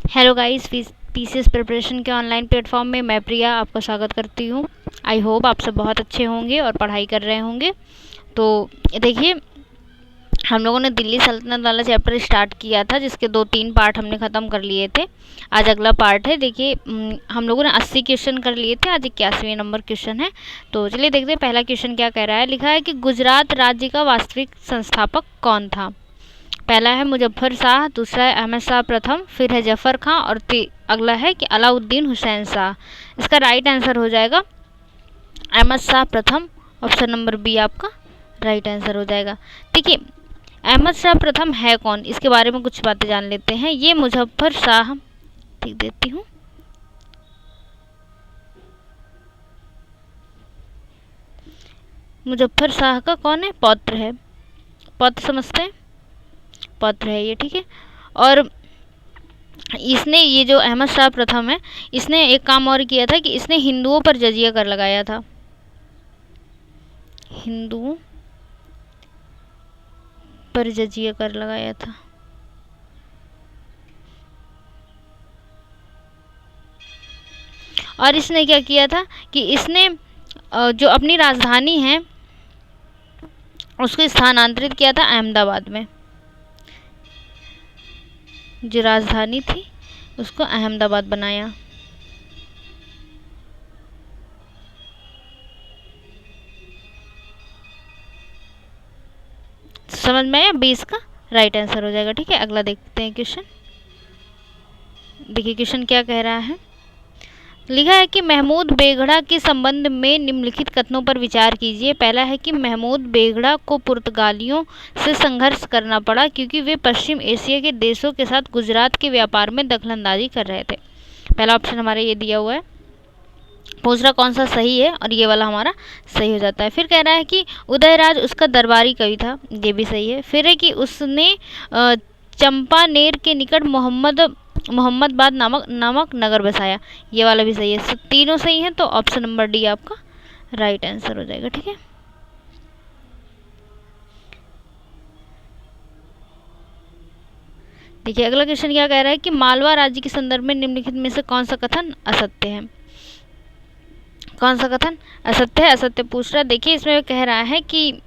Hello guys, PCS preparation के online platform में मैं प्रिया आपका स्वागत करती हूँ। आई होप आप सब बहुत अच्छे होंगे और पढ़ाई कर रहे होंगे। तो देखिए, हम लोगों ने दिल्ली सल्तनत वाला चैप्टर स्टार्ट किया था, जिसके 2-3 पार्ट हमने ख़त्म कर लिए थे। आज अगला पार्ट है। देखिए, हम लोगों ने 80 क्वेश्चन कर लिए थे, आज 81वें नंबर क्वेश्चन है। तो चलिए देखते हैं पहला क्वेश्चन क्या कह रहा है। लिखा है कि गुजरात राज्य का वास्तविक संस्थापक कौन था। पहला है मुजफ्फर शाह, दूसरा है अहमद शाह प्रथम, फिर है जफर खां और अगला है कि अलाउद्दीन हुसैन शाह। इसका राइट आंसर हो जाएगा अहमद शाह प्रथम। ऑप्शन नंबर बी आपका राइट आंसर हो जाएगा। देखिए, अहमद शाह प्रथम है कौन, इसके बारे में कुछ बातें जान लेते हैं। ये मुजफ्फर शाह, ठीक देती हूँ, मुजफ्फर शाह का कौन है, पौत्र है। पौत्र समझते हैं, पौत्र है ये, ठीक है। और इसने, ये जो अहमद शाह प्रथम है, इसने एक काम और किया था कि इसने हिंदुओं पर जजिया कर लगाया था। हिंदुओं पर जजिया कर लगाया था। और इसने क्या किया था कि इसने जो अपनी राजधानी है उसको स्थानांतरित किया था अहमदाबाद में। जो राजधानी थी उसको अहमदाबाद बनाया। समझ में आया, 20 का राइट आंसर हो जाएगा, ठीक है। अगला देखते हैं क्वेश्चन। देखिए क्वेश्चन क्या कह रहा है। लिखा है कि महमूद बेगड़ा के संबंध में निम्नलिखित कथनों पर विचार कीजिए। पहला है कि महमूद बेगड़ा को पुर्तगालियों से संघर्ष करना पड़ा क्योंकि वे पश्चिम एशिया के देशों के साथ गुजरात के व्यापार में दखलंदाजी कर रहे थे। पहला ऑप्शन हमारा ये दिया हुआ है। दूसरा कौन सा सही है, और ये वाला हमारा सही हो जाता है। फिर कह रहा है कि उदयराज उसका दरबारी कवि था, ये भी सही है। फिर है कि उसने चंपानेर के निकट मोहम्मदबाद नामक नगर बसाया, ये वाला भी सही है। तीनों सही हैं, तो ऑप्शन नंबर डी आपका राइट आंसर हो जाएगा, ठीक है। देखिए अगला क्वेश्चन क्या कह रहा है कि मालवा राज्य के संदर्भ में निम्नलिखित में से कौन सा कथन असत्य है। कौन सा कथन असत्य है, असत्य पूछ रहा है। देखिए इसमें कह रहा है कि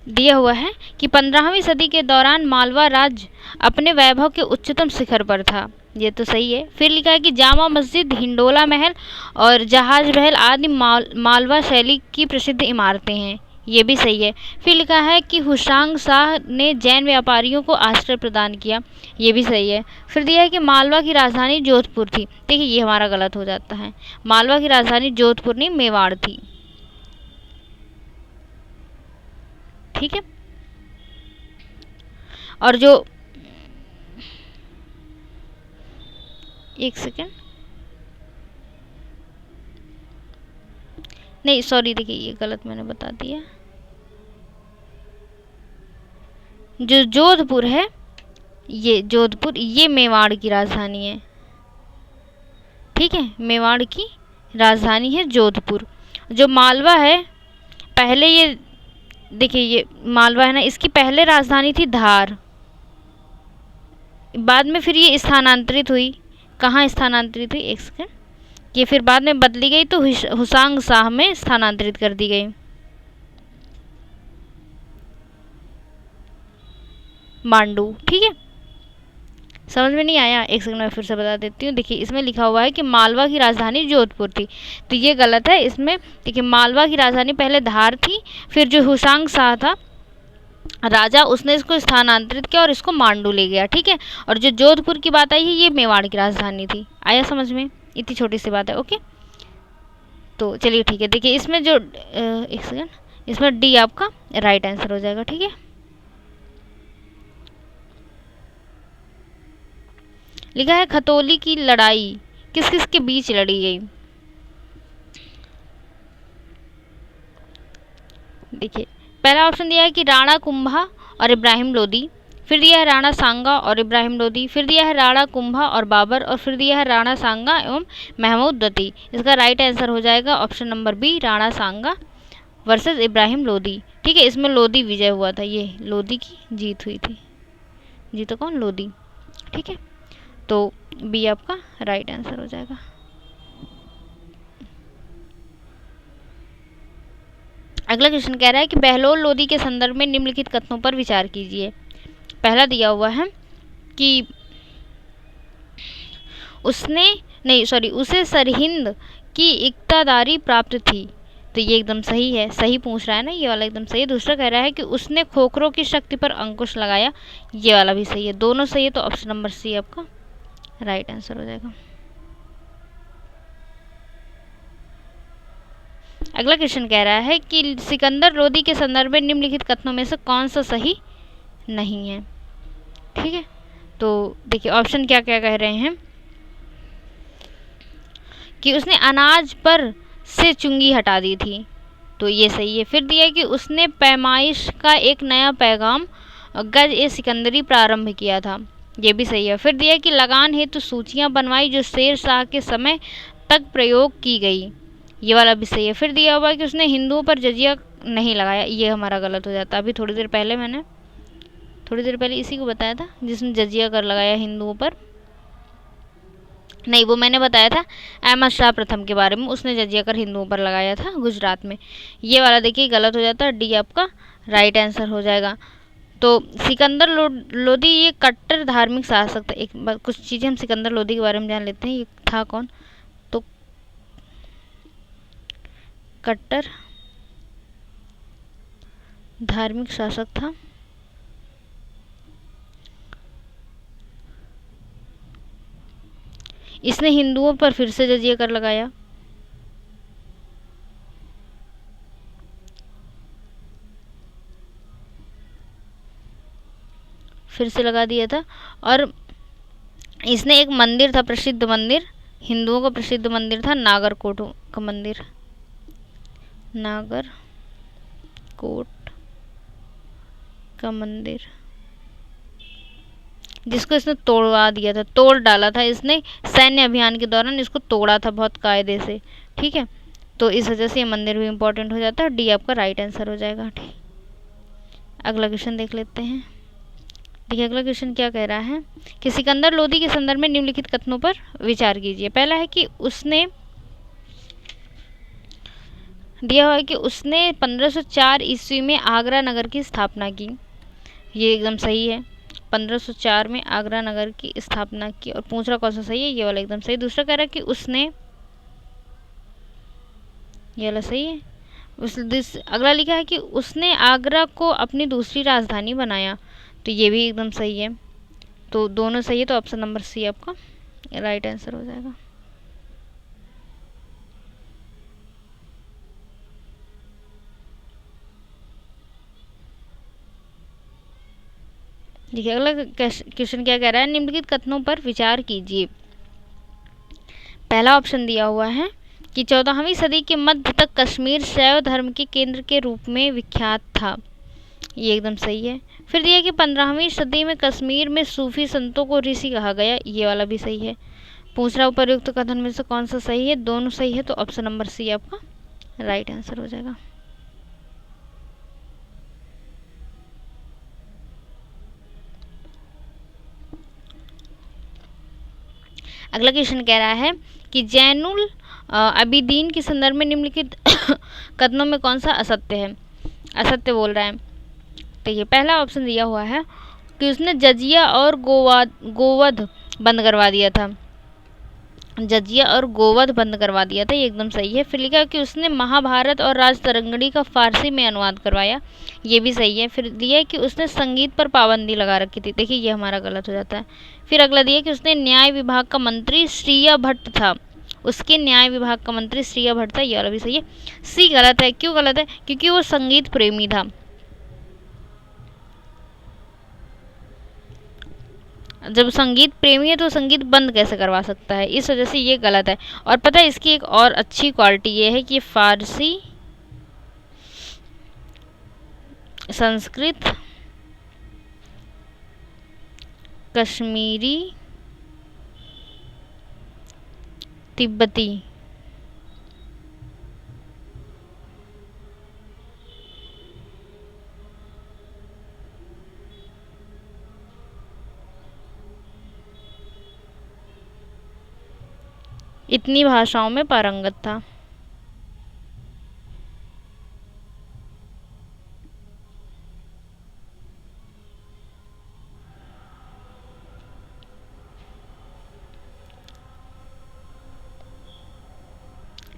दिया हुआ है कि 15वीं सदी के दौरान मालवा राज्य अपने वैभव के उच्चतम शिखर पर था, ये तो सही है। फिर लिखा है कि जामा मस्जिद, हिंडोला महल और जहाज महल आदि मालवा शैली की प्रसिद्ध इमारतें हैं, ये भी सही है। फिर लिखा है कि हुसांग शाह ने जैन व्यापारियों को आश्रय प्रदान किया, ये भी सही है। फिर दिया है कि मालवा की राजधानी जोधपुर थी। देखिए ये हमारा गलत हो जाता है, मालवा की राजधानी जोधपुर नहीं मेवाड़ थी, ठीक है। और जो एक सेकेंड, नहीं सॉरी, देखिए ये गलत मैंने बता दिया। जो जोधपुर है, ये जोधपुर, ये मेवाड़ की राजधानी है, ठीक है। मेवाड़ की राजधानी है जोधपुर। जो मालवा है, पहले ये देखिए, ये मालवा है ना, इसकी पहले राजधानी थी धार, बाद में फिर ये स्थानांतरित हुई। कहाँ स्थानांतरित हुई, एक सेकेंड, ये फिर बाद में बदली गई तो हुसांग शाह में स्थानांतरित कर दी गई, मांडू, ठीक है। समझ में नहीं आया, एक सेकंड में फिर से बता देती हूँ। देखिए इसमें लिखा हुआ है कि मालवा की राजधानी जोधपुर थी, तो ये गलत है। इसमें देखिए मालवा की राजधानी पहले धार थी, फिर जो हुसांग शाह था राजा, उसने इसको स्थानांतरित किया और इसको मांडू ले गया, ठीक है। और जो जोधपुर की बात आई है, ये मेवाड़ की राजधानी थी। आया समझ में, इतनी छोटी सी बात है, ओके। तो चलिए ठीक है। देखिए इसमें जो एक सेकेंड, इसमें डी आपका राइट आंसर हो जाएगा, ठीक है। लिखा है खतौली की लड़ाई किस किस के बीच लड़ी गई। देखिए पहला ऑप्शन दिया है कि राणा कुंभा और इब्राहिम लोदी, फिर दिया है राणा सांगा और इब्राहिम लोदी, फिर दिया है राणा कुंभा और बाबर, और फिर दिया है राणा सांगा एवं महमूद दती। इसका राइट आंसर हो जाएगा ऑप्शन नंबर बी, राणा सांगा वर्सेस इब्राहिम लोदी, ठीक है। इसमें लोदी विजय हुआ था, ये लोदी की जीत हुई थी, जीता कौन? लोदी। ठीक है, तो बी आपका राइट आंसर हो जाएगा। अगला क्वेश्चन कह रहा है कि बहलोल लोदी के संदर्भ में निम्नलिखित कथनों पर विचार कीजिए। पहला दिया हुआ है कि उसे सरहिंद की इक्तादारी प्राप्त थी, तो ये एकदम सही है, सही पूछ रहा है ना, ये वाला एकदम सही है। दूसरा कह रहा है कि उसने खोखरों की शक्ति पर अंकुश लगाया, ये वाला भी सही है, दोनों सही है, तो ऑप्शन नंबर सी आपका राइट आंसर हो जाएगा। अगला क्वेश्चन कह रहा है कि सिकंदर लोदी के संदर्भ में निम्नलिखित कथनों में से कौन सा सही नहीं है। ठीक है, तो देखिए ऑप्शन क्या क्या कह रहे हैं कि उसने अनाज पर से चुंगी हटा दी थी, तो ये सही है। फिर दिया कि उसने पैमाइश का एक नया पैगाम गज ए सिकंदरी प्रारंभ किया था, ये भी सही है। फिर दिया कि लगान हेतु सूचियां बनवाई जो शेर शाह के समय तक प्रयोग की गई, ये वाला भी सही है। फिर दिया हुआ कि उसने हिंदुओं पर जजिया नहीं लगाया, ये हमारा गलत हो जाता। अभी थोड़ी देर पहले इसी को बताया था जिसने जजिया कर लगाया हिंदुओं पर, नहीं वो मैंने बताया था अहमद शाह प्रथम के बारे में, उसने जजिया कर हिंदुओं पर लगाया था गुजरात में। ये वाला देखिए गलत हो जाता है, डी आपका राइट आंसर हो जाएगा। तो सिकंदर लोदी ये कट्टर धार्मिक शासक था। एक बार कुछ चीज़ें हम सिकंदर लोदी के बारे में जान लेते हैं, ये था कौन? तो कट्टर धार्मिक शासक था। इसने हिंदुओं पर फिर से जजिया कर लगाया, फिर से लगा दिया था। और इसने एक मंदिर था, प्रसिद्ध मंदिर, हिंदुओं का प्रसिद्ध मंदिर था नागरकोट का मंदिर, नागरकोट का मंदिर, जिसको इसने तोड़वा दिया था, तोड़ डाला था इसने सैन्य अभियान के दौरान, इसको तोड़ा था बहुत कायदे से। ठीक है, तो इस वजह से ये मंदिर भी इम्पोर्टेंट हो जाता है, डी आपका राइट आंसर हो जाएगा। ठीक, अगला क्वेश्चन देख लेते हैं। देखिए अगला क्वेश्चन क्या कह रहा है कि सिकंदर लोदी के संदर्भ में निम्नलिखित कथनों पर विचार कीजिए। पहला है कि उसने दिया हुआ है कि उसने 1504 ईस्वी में आगरा नगर की स्थापना की, ये एकदम सही है, 1504 में आगरा नगर की स्थापना की। और पूछ रहा कौन सा सही है, ये वाला एकदम सही। दूसरा कह रहा है कि उसने, ये वाला सही है। अगला लिखा है कि उसने आगरा को अपनी दूसरी राजधानी बनाया, तो ये भी एकदम सही है, तो दोनों सही है, तो ऑप्शन नंबर सी आपका राइट आंसर हो जाएगा। देखिए अगला क्वेश्चन क्या कह रहा है, निम्नलिखित कथनों पर विचार कीजिए। पहला ऑप्शन दिया हुआ है कि 14वीं सदी के मध्य तक कश्मीर शैव धर्म के केंद्र के रूप में विख्यात था, ये एकदम सही है। फिर दिया कि 15वीं सदी में कश्मीर में सूफी संतों को ऋषि कहा गया, ये वाला भी सही है। पूछ रहा उपर्युक्त कथन में से कौन सा सही है, दोनों सही है, तो ऑप्शन नंबर सी आपका राइट आंसर हो जाएगा। अगला क्वेश्चन कह रहा है कि जैनुल अबिदीन के संदर्भ में निम्नलिखित कथनों में कौन सा असत्य है, असत्य बोल रहा है। देखिए पहला ऑप्शन दिया हुआ है कि उसने जजिया और गोवध बंद करवा दिया था, जजिया और गोवध बंद करवा दिया था, ये एकदम सही है। फिर लिखा कि उसने महाभारत और राजतरंगिणी का फारसी में अनुवाद करवाया, ये भी सही है। फिर दिया कि उसने संगीत पर पाबंदी लगा रखी थी, देखिए ये हमारा गलत हो जाता है। फिर अगला दिया कि उसने न्याय विभाग का मंत्री श्रीया भट्ट था, उसके न्याय विभाग का मंत्री श्रीया भट्ट था, ये वाला भी सही है। सी गलत है, क्यों गलत है? क्योंकि वो संगीत प्रेमी था। जब संगीत प्रेमी है तो संगीत बंद कैसे करवा सकता है, इस वजह से ये गलत है। और पता है इसकी एक और अच्छी क्वालिटी ये है कि ये फारसी, संस्कृत, कश्मीरी, तिब्बती, इतनी भाषाओं में पारंगत था।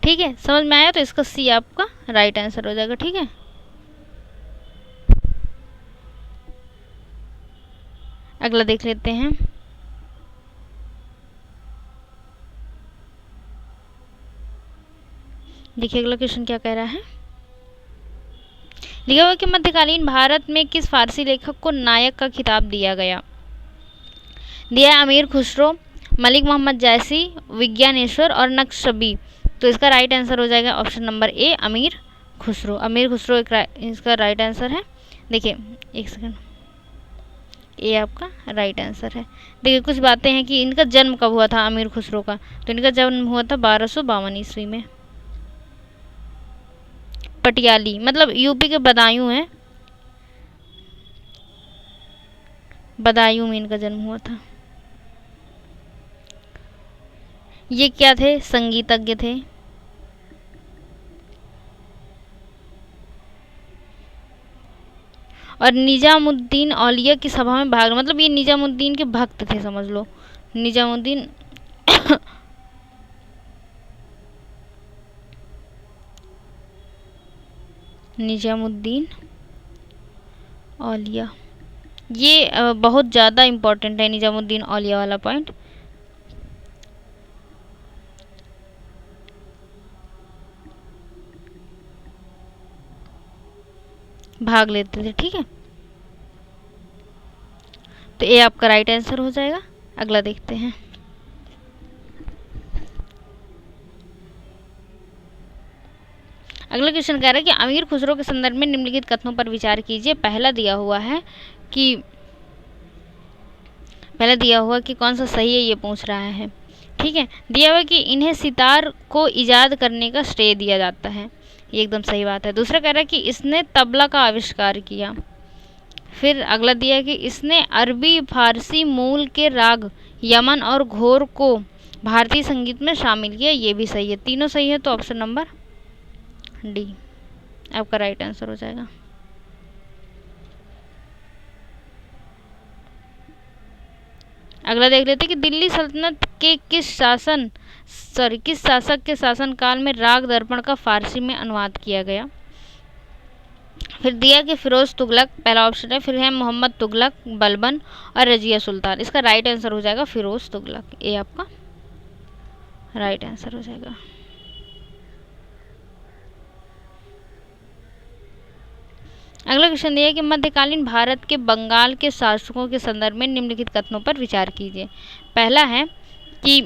ठीक है, समझ में आया? तो इसका सी आपका राइट आंसर हो जाएगा। ठीक है, अगला देख लेते हैं। देखिए अगला क्वेश्चन क्या कह रहा है। लिखा हुआ कि मध्यकालीन भारत में किस फारसी लेखक को नायक का खिताब दिया गया? दिया है अमीर खुसरो, मलिक मोहम्मद जैसी, विज्ञानेश्वर और नक्शबी। तो इसका राइट आंसर हो जाएगा ऑप्शन नंबर ए, अमीर खुसरो। अमीर खुसरो इसका राइट आंसर है। देखिए एक सेकंड, ये आपका राइट आंसर है। देखिए कुछ बातें हैं कि इनका जन्म कब हुआ था अमीर खुसरो का। तो इनका जन्म हुआ था 1252 ईस्वी में। पटियाली मतलब यूपी के बदायूं हैं, बदायूं में इनका जन्म हुआ था। ये क्या थे? संगीतज्ञ थे। और निजामुद्दीन औलिया की सभा में भाग, मतलब ये निजामुद्दीन के भक्त थे, समझ लो। निजामुद्दीन निजामुद्दीन औलिया, ये बहुत ज़्यादा इम्पोर्टेंट है निजामुद्दीन औलिया वाला पॉइंट। भाग लेते थे। ठीक है, तो ये आपका राइट आंसर हो जाएगा। अगला देखते हैं। अगला क्वेश्चन कह रहा है कि अमीर खुसरो के संदर्भ में निम्नलिखित कथनों पर विचार कीजिए। पहला दिया हुआ कि कौन सा सही है, ये पूछ रहा है। ठीक है, दिया हुआ कि इन्हें सितार को इजाद करने का श्रेय दिया जाता है, ये एकदम सही बात है। दूसरा कह रहा है कि इसने तबला का आविष्कार किया। फिर अगला दिया है कि इसने अरबी फारसी मूल के राग यमन और घोर को भारतीय संगीत में शामिल किया, ये भी सही है। तीनों सही है, तो ऑप्शन नंबर डी आपका राइट आंसर हो जाएगा। अगला देख लेते हैं कि दिल्ली सल्तनत के किस शासक के शासनकाल में राग दर्पण का फारसी में अनुवाद किया गया? फिर दिया कि फिरोज तुगलक पहला ऑप्शन है, फिर है मोहम्मद तुगलक, बलबन और रजिया सुल्तान। इसका राइट आंसर हो जाएगा फिरोज तुगलक, ये आपका राइट आंसर हो जाएगा। अगला क्वेश्चन दिया है कि मध्यकालीन भारत के बंगाल के शासकों के संदर्भ में निम्नलिखित कथनों पर विचार कीजिए। पहला है कि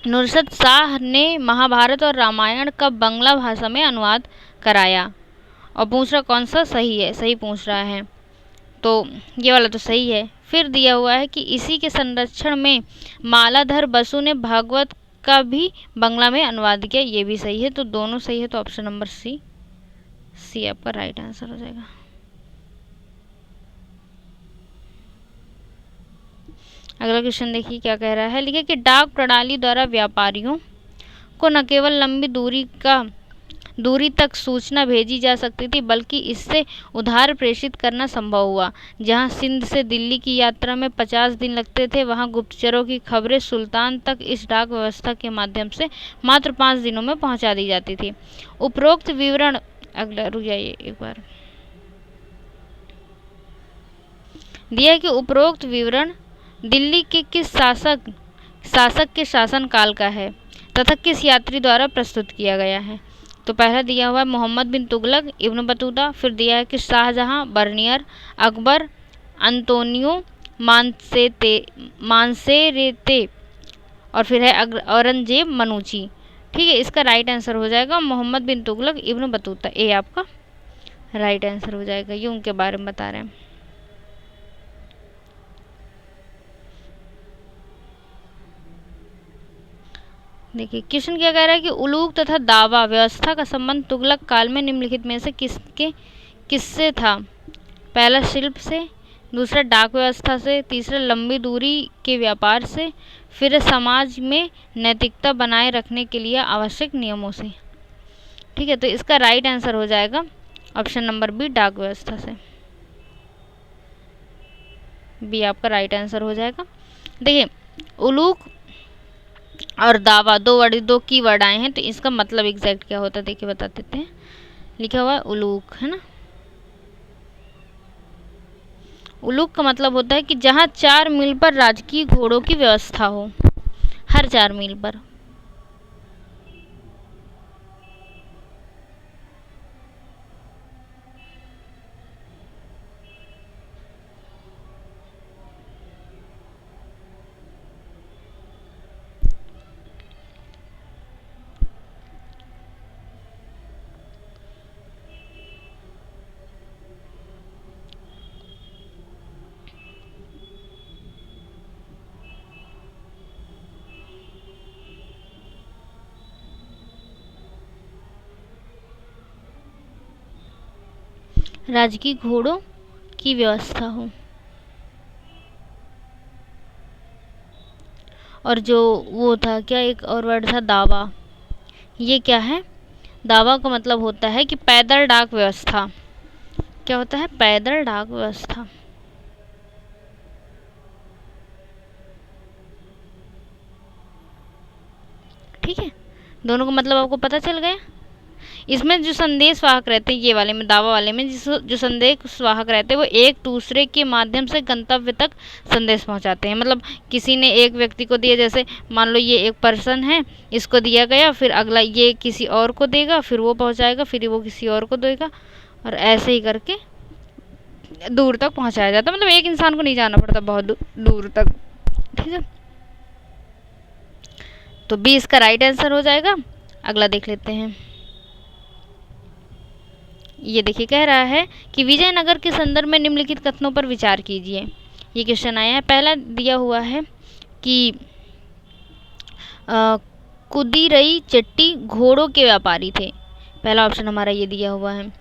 नुसरत शाह ने महाभारत और रामायण का बंगला भाषा में अनुवाद कराया। और पूछ रहा कौन सा सही है, सही पूछ रहा है, तो ये वाला तो सही है। फिर दिया हुआ है कि इसी के संरक्षण में मालाधर बसु ने भागवत का भी बंगला में अनुवाद किया, ये भी सही है। तो दोनों सही है, तो ऑप्शन नंबर सी आपका राइट आंसर हो जाएगा। अगला क्वेश्चन देखिए क्या कह रहा है। लिखिए कि डाक प्रणाली द्वारा व्यापारियों को न केवल लंबी दूरी तक सूचना भेजी जा सकती थी, बल्कि इससे उधार प्रेषित करना संभव हुआ। जहां सिंध से दिल्ली की यात्रा में 50 दिन लगते थे, वहां गुप्तचरों की खबरें सुल्तान तक इस डाक व्यवस्था के माध्यम से मात्र 5 दिनों में पहुंचा दी जाती थी। उपरोक्त विवरण, अगला रुक जाइए एक बार, दिया कि उपरोक्त विवरण दिल्ली के किस शासक के शासन काल का है तथा किस यात्री द्वारा प्रस्तुत किया गया है? तो पहला दिया हुआ है मोहम्मद बिन तुगलक, इब्न बतूता। फिर दिया है कि शाहजहां, बर्नियर, अकबर, अंतोनियो मानसेरेते और फिर है औरंगजेब मनुची। ठीक है, इसका राइट आंसर हो जाएगा मोहम्मद बिन तुगलक, इब्न बतूता, ये आपका राइट आंसर हो जाएगा। ये उनके बारे में बता रहे हैं। देखिए क्वेश्चन क्या कह रहा है कि उलूक तथा दावा व्यवस्था का संबंध तुगलक काल में निम्नलिखित में से किससे था? पहला शिल्प से, दूसरा डाक व्यवस्था से, तीसरा लंबी दूरी के व्यापार से, फिर समाज में नैतिकता बनाए रखने के लिए आवश्यक नियमों से। ठीक है, तो इसका राइट आंसर हो जाएगा ऑप्शन नंबर बी, डाक व्यवस्था से। बी आपका राइट आंसर हो जाएगा। देखिए, उलूक और दावा दो की वर्ड आए हैं, तो इसका मतलब एग्जैक्ट क्या होता है देखिए बता देते हैं। लिखा हुआ है उलूक, है ना। उलूक का मतलब होता है कि जहाँ 4 मील पर राजकीय घोड़ों की व्यवस्था हो, हर 4 मील पर। राजकीय घोड़ों की व्यवस्था हो। और जो वो था क्या, एक और वर्ड था दावा, ये क्या है? दावा का मतलब होता है कि पैदल डाक व्यवस्था। क्या होता है? पैदल डाक व्यवस्था। ठीक है, दोनों का मतलब आपको पता चल गया। इसमें जो संदेश वाहक रहते हैं, ये वाले में, दावा वाले में जो संदेश वाहक रहते हैं वो एक दूसरे के माध्यम से गंतव्य तक संदेश पहुंचाते हैं। मतलब किसी ने एक व्यक्ति को दिया, जैसे मान लो ये एक पर्सन है, इसको दिया गया, फिर अगला ये किसी और को देगा, फिर वो पहुंचाएगा, फिर वो किसी और को देगा, और ऐसे ही करके दूर तक पहुंचाया जाता है। मतलब एक इंसान को नहीं जाना पड़ता बहुत दूर तक। ठीक है, तो बी इसका राइट आंसर हो जाएगा। अगला देख लेते हैं। ये देखिए, कह रहा है कि विजयनगर के संदर्भ में निम्नलिखित कथनों पर विचार कीजिए। ये क्वेश्चन आया है। पहला दिया हुआ है कि कुदीरई चट्टी घोड़ों के व्यापारी थे। पहला ऑप्शन हमारा ये दिया हुआ है।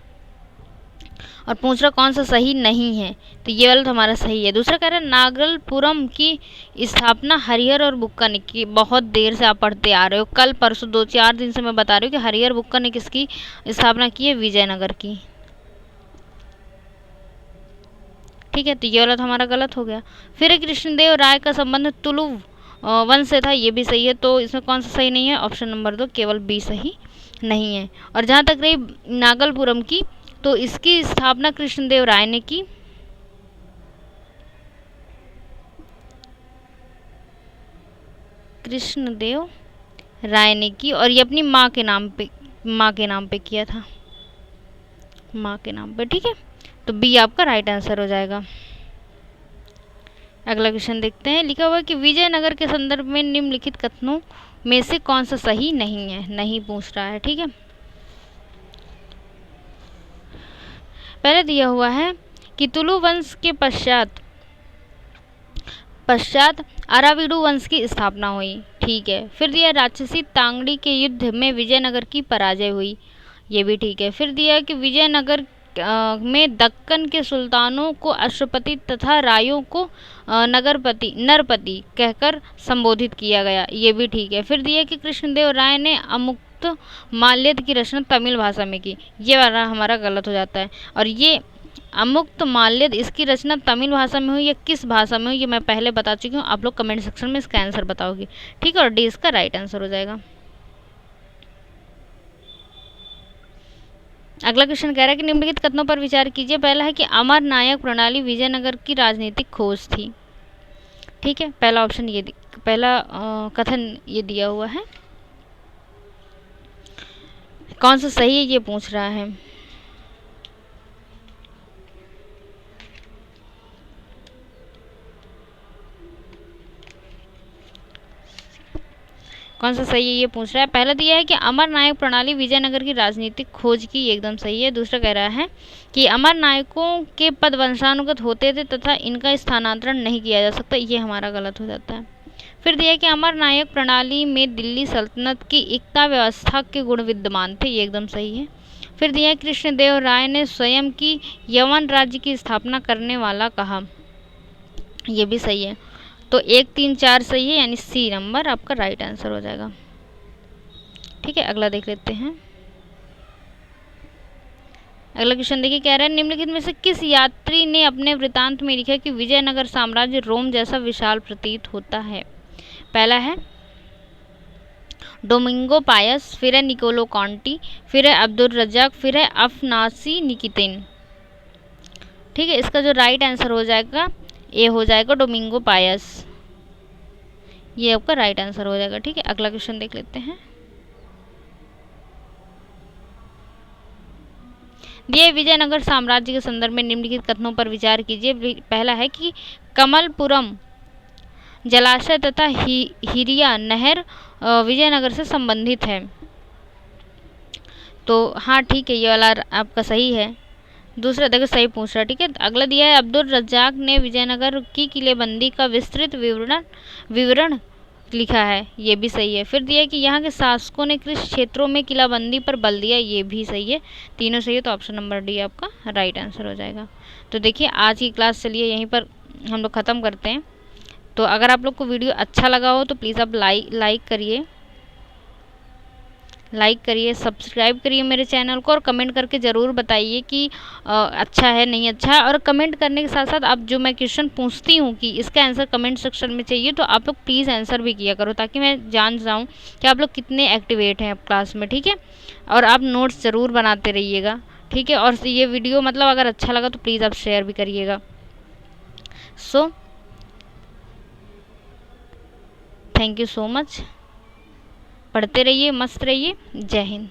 और पूछ रहा कौन सा सही नहीं है, तो ये वाला तो हमारा सही है। दूसरा कह रहा है नागलपुरम की स्थापना हरिहर और बुक्का ने की। बहुत देर से आप पढ़ते आ रहे हो, कल परसों 2-4 दिन से मैं बता रही हूँ कि हरिहर बुक्का ने किसकी स्थापना की है? विजयनगर की। ठीक है, तो ये वाला तो हमारा गलत हो गया। फिर कृष्णदेव राय का संबंध तुलु वंश से था, ये भी सही है। तो इसमें कौन सा सही नहीं है? ऑप्शन नंबर 2 केवल बी सही नहीं है। और जहाँ तक रही नागलपुरम की, तो इसकी स्थापना कृष्णदेव राय ने की। कृष्णदेव राय ने की, और ये अपनी माँ के नाम पे किया था, माँ के नाम पे। ठीक है, तो बी आपका राइट आंसर हो जाएगा। अगला क्वेश्चन देखते हैं। लिखा हुआ है कि विजयनगर के संदर्भ में निम्नलिखित कथनों में से कौन सा सही नहीं है? नहीं पूछ रहा है। ठीक है, पहले दिया हुआ है कि तुलु वंश के पश्चात अराविडु वंश की स्थापना हुई। ठीक है, फिर दिया राक्षसी तांगड़ी के युद्ध में विजयनगर की पराजय हुई। ये भी ठीक है। फिर दिया कि विजयनगर में दक्कन के सुल्तानों को अश्वपति तथा रायों को नरपति कहकर संबोधित किया गया। ये भी ठीक है। फिर दिया कि कृष्णदेव राय ने अमुक्त माल्यद की रचना तमिल भाषा में की। ये वाला हमारा गलत हो जाता है। और ये अमुक्त माल्यद, इसकी रचना तमिल भाषा में हुई या किस भाषा में हुई, ये मैं पहले बता चुकी हूँ। आप लोग कमेंट सेक्शन में इसका आंसर बताओगे। ठीक है, और डी इसका राइट आंसर हो जाएगा। अगला क्वेश्चन कह रहा है कि निम्नलिखित कथनों पर विचार कीजिए। पहला है कि अमर नायक प्रणाली विजयनगर की राजनीतिक खोज थी। ठीक है, पहला ऑप्शन पहला कथन ये दिया हुआ है। कौन सा सही है ये पूछ रहा है। कौन सा सही है ये पूछ रहा है। पहला दिया है कि अमर नायक प्रणाली विजयनगर की राजनीतिक खोज की, एकदम सही है। दूसरा कह रहा है कि अमर नायकों के पद वंशानुगत होते थे तथा इनका स्थानांतरण नहीं किया जा सकता, ये हमारा गलत हो जाता है। फिर दिया कि अमर नायक प्रणाली में दिल्ली सल्तनत की एकता व्यवस्था के गुण विद्यमान थे, ये एकदम सही है। फिर दिया कृष्णदेव राय ने स्वयं की यवन राज्य की स्थापना करने वाला कहा। ये भी सही है। तो 1 3 4 सही है, यानी सी नंबर आपका राइट आंसर हो जाएगा। ठीक है, अगला देख लेते हैं। अगला क्वेश्चन देखिए, कह रहा है निम्नलिखित में से किस यात्री ने अपने वृतांत में लिखा कि विजयनगर साम्राज्य रोम जैसा विशाल प्रतीत होता है। पहला है डोमिंगो पायस, फिर है निकोलो कॉन्टी, फिर है अब्दुल रज्जाक, फिर है अफनासी निकितिन। ठीक है, इसका जो राइट आंसर हो जाएगा ए हो जाएगा डोमिंगो पायस, ये आपका राइट आंसर हो जाएगा। ठीक है, अगला क्वेश्चन देख लेते हैं। दिए विजयनगर साम्राज्य के संदर्भ में निम्नलिखित कथनों पर विचार कीजिए। पहला है कि कमलपुरम जलाशय तथा हिरिया नहर विजयनगर से संबंधित है। तो हाँ ठीक है, ये वाला आपका सही है। दूसरा देखो सही पूछ रहा। ठीक है, अगला दिया है अब्दुल रज्जाक ने विजयनगर की किलेबंदी का विस्तृत विवरण लिखा है, ये भी सही है। फिर दिया है कि यहाँ के शासकों ने कृषि क्षेत्रों में किलाबंदी पर बल दिया, ये भी सही है। तीनों सही है, तो ऑप्शन नंबर डी आपका राइट आंसर हो जाएगा। तो देखिए आज की क्लास चलिए यहीं पर हम लोग ख़त्म करते हैं। तो अगर आप लोग को वीडियो अच्छा लगा हो तो प्लीज़ आप लाइक करिए, सब्सक्राइब करिए मेरे चैनल को, और कमेंट करके ज़रूर बताइए कि अच्छा है नहीं अच्छा है। और कमेंट करने के साथ साथ आप जो मैं क्वेश्चन पूछती हूँ कि इसका आंसर कमेंट सेक्शन में चाहिए, तो आप लोग प्लीज़ आंसर भी किया करो, ताकि मैं जान जाऊँ कि आप लोग कितने एक्टिवेट हैं क्लास में। ठीक है, और आप नोट्स ज़रूर बनाते रहिएगा। ठीक है, और ये वीडियो मतलब अगर अच्छा लगा तो प्लीज़ आप शेयर भी करिएगा। So thank you so much. पढ़ते रहिए, मस्त रहिए। जय हिंद।